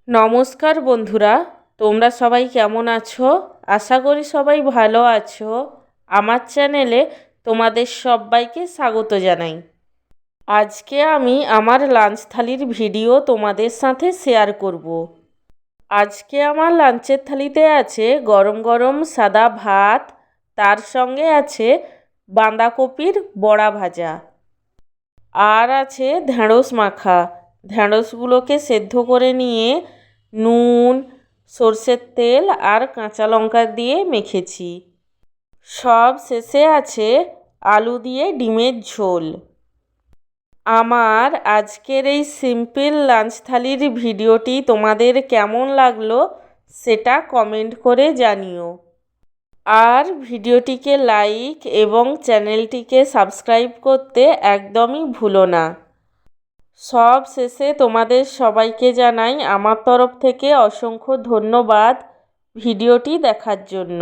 নমস্কার বন্ধুরা, তোমরা সবাই কেমন আছো? আশা করি সবাই ভালো আছো। আমার চ্যানেলে তোমাদের সবাইকে স্বাগত জানাই। আজকে আমি আমার লাঞ্চ থালির ভিডিও তোমাদের সাথে শেয়ার করব। আজকে আমার লাঞ্চের থালিতে আছে গরম গরম সাদা ভাত, তার সঙ্গে আছে বাঁধাকপির বড়া ভাজা, আর আছে ঢ্যাঁড়স মাখা। ঢ্যাঁড়সগুলোকে সেদ্ধ করে নিয়ে নুন, সর্ষের তেল আর কাঁচা লঙ্কা দিয়ে মেখেছি। সব শেষে আছে আলু দিয়ে ডিমের ঝোল। আমার আজকের এই সিম্পল লাঞ্চ থালির ভিডিওটি তোমাদের কেমন লাগলো সেটা কমেন্ট করে জানিও। আর ভিডিওটিকে লাইক এবং চ্যানেলটিকে সাবস্ক্রাইব করতে একদমই ভুলো না। সব শেষে তোমাদের সবাইকে জানাই আমার তরফ থেকে অসংখ্য ধন্যবাদ ভিডিওটি দেখার জন্য।